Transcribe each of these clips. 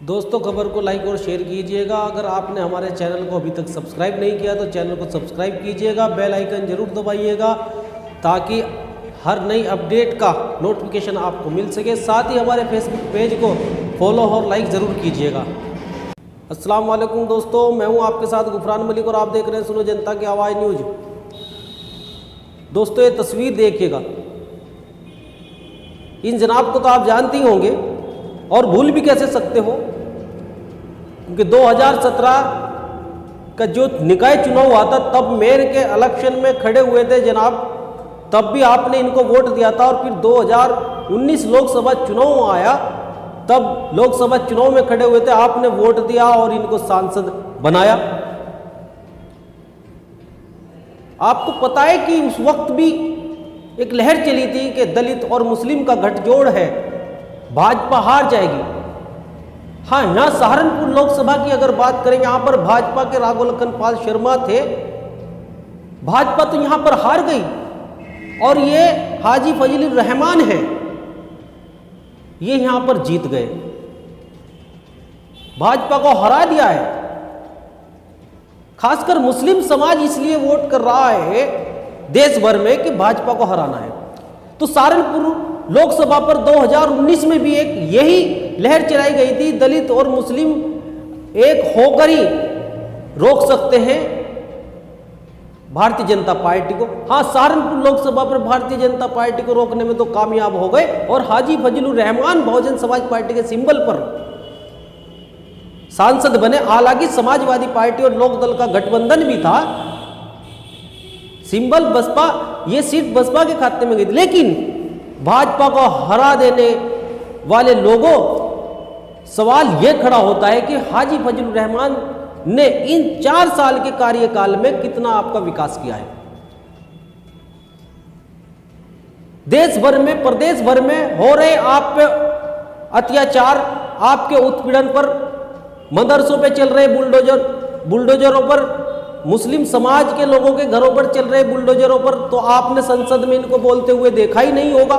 दोस्तों खबर को लाइक और शेयर कीजिएगा। अगर आपने हमारे चैनल को अभी तक सब्सक्राइब नहीं किया तो चैनल को सब्सक्राइब कीजिएगा, बेल आइकन जरूर दबाइएगा ताकि हर नई अपडेट का नोटिफिकेशन आपको मिल सके। साथ ही हमारे फेसबुक पेज को फॉलो और लाइक ज़रूर कीजिएगा। अस्सलाम वालेकुम दोस्तों, मैं हूं आपके साथ गुफरान मलिक और आप देख रहे हैं सुनो जनता की आवाज़ न्यूज़। दोस्तों ये तस्वीर देखिएगा, इन जनाब को तो आप जानते ही होंगे और भूल भी कैसे सकते हो, क्योंकि 2017 का जो निकाय चुनाव हुआ था तब मेयर के इलेक्शन में खड़े हुए थे जनाब, तब भी आपने इनको वोट दिया था। और फिर 2019 लोकसभा चुनाव आया तब लोकसभा चुनाव में खड़े हुए थे, आपने वोट दिया और इनको सांसद बनाया। आपको पता है कि उस वक्त भी एक लहर चली थी कि दलित और मुस्लिम का गठजोड़ है, भाजपा हार जाएगी। हाँ, यहाँ सहारनपुर लोकसभा की अगर बात करें, यहाँ पर भाजपा के राघोलकन पाल शर्मा थे, भाजपा तो यहाँ पर हार गई और ये हाजी फजलुर रहमान है, ये यहाँ पर जीत गए, भाजपा को हरा दिया है। खासकर मुस्लिम समाज इसलिए वोट कर रहा है देश भर में कि भाजपा को हराना है। तो सहारनपुर लोकसभा पर 2019 में भी एक यही लहर चलाई गई थी, दलित और मुस्लिम एक होकर ही रोक सकते हैं भारतीय जनता पार्टी को। हाँ, सहारनपुर लोकसभा पर भारतीय जनता पार्टी को रोकने में तो कामयाब हो गए और हाजी फजलुर रहमान बहुजन समाज पार्टी के सिंबल पर सांसद बने। हालांकि समाजवादी पार्टी और लोकदल का गठबंधन भी था, सिंबल बसपा, ये सीट बसपा के खाते में गई थी, लेकिन भाजपा को हरा देने वाले लोगों, सवाल यह खड़ा होता है कि हाजी फजलुर रहमान ने इन 4 साल के कार्यकाल में कितना आपका विकास किया है। देश भर में, प्रदेश भर में हो रहे आप पे अत्याचार, आपके उत्पीड़न पर, मदरसों पे चल रहे बुलडोजरों पर, मुस्लिम समाज के लोगों के घरों पर चल रहे बुलडोजरों पर, तो आपने संसद में इनको बोलते हुए देखा ही नहीं होगा।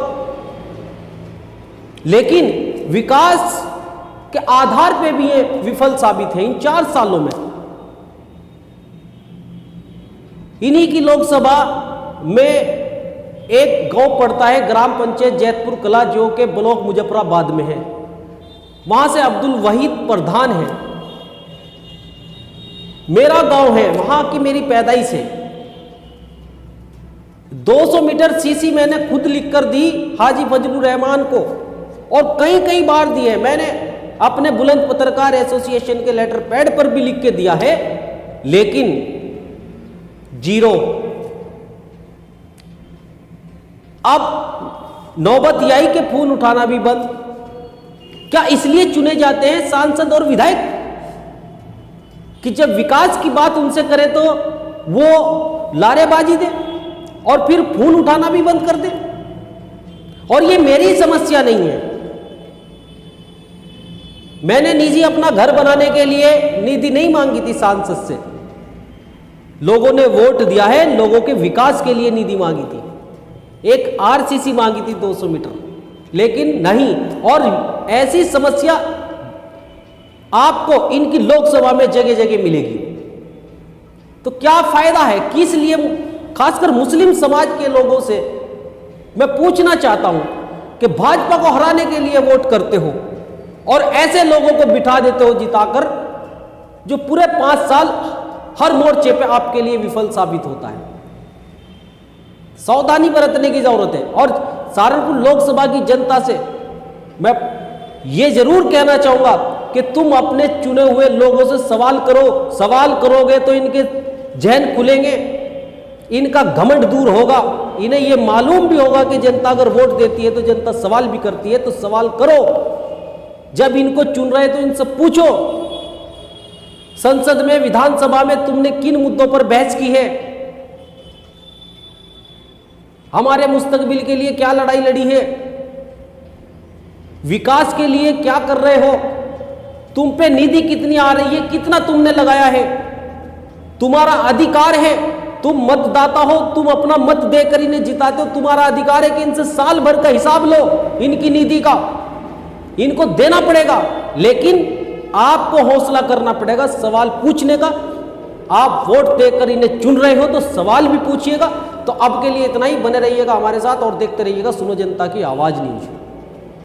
लेकिन विकास के आधार पे भी ये विफल साबित है इन 4 सालों में। इन्हीं की लोकसभा में एक गांव पड़ता है, ग्राम पंचायत जैतपुर कला, जो के ब्लॉक मुजफ्फराबाद में है। वहां से अब्दुल वहीद प्रधान है, मेरा गांव है, वहां की मेरी पैदाइश है। 200 मीटर सीसी मैंने खुद लिखकर दी हाजी फजलुर रहमान को और कई बार दी है। मैंने अपने बुलंद पत्रकार एसोसिएशन के लेटर पैड पर भी लिख के दिया है, लेकिन 0। अब नौबत आई के फोन उठाना भी बंद। क्या इसलिए चुने जाते हैं सांसद और विधायक कि जब विकास की बात उनसे करें तो वो लारेबाजी दे और फिर फोन उठाना भी बंद कर दे? और ये मेरी समस्या नहीं है, मैंने निजी अपना घर बनाने के लिए निधि नहीं मांगी थी सांसद से, लोगों ने वोट दिया है, लोगों के विकास के लिए निधि मांगी थी, एक आरसीसी मांगी थी 200 मीटर, लेकिन नहीं। और ऐसी समस्या आपको इनकी लोकसभा में जगह जगह मिलेगी। तो क्या फायदा है, किस लिए? खासकर मुस्लिम समाज के लोगों से मैं पूछना चाहता हूं कि भाजपा को हराने के लिए वोट करते हो और ऐसे लोगों को बिठा देते हो जिताकर, जो पूरे 5 साल हर मोर्चे पे आपके लिए विफल साबित होता है। सावधानी बरतने की जरूरत है। और सहारनपुर लोकसभा की जनता से मैं ये जरूर कहना चाहूंगा कि तुम अपने चुने हुए लोगों से सवाल करो। सवाल करोगे तो इनके जहन खुलेंगे, इनका घमंड दूर होगा, इन्हें ये मालूम भी होगा कि जनता अगर वोट देती है तो जनता सवाल भी करती है। तो सवाल करो, जब इनको चुन रहे तो इनसे पूछो संसद में, विधानसभा में तुमने किन मुद्दों पर बहस की है, हमारे मुस्तकबिल के लिए क्या लड़ाई लड़ी है, विकास के लिए क्या कर रहे हो, तुम पे निधि कितनी आ रही है, कितना तुमने लगाया है, तुम्हारा अधिकार है, तुम मतदाता हो, तुम अपना मत देकर इन्हें जिताते हो, तुम्हारा अधिकार है कि इनसे साल भर का हिसाब लो, इनकी निधि का इनको देना पड़ेगा। लेकिन आपको हौसला करना पड़ेगा सवाल पूछने का। आप वोट देकर इन्हें चुन रहे हो तो सवाल भी पूछिएगा। तो अब के लिए इतना ही, बने रहिएगा हमारे साथ और देखते रहिएगा सुनो जनता की आवाज़ न्यूज।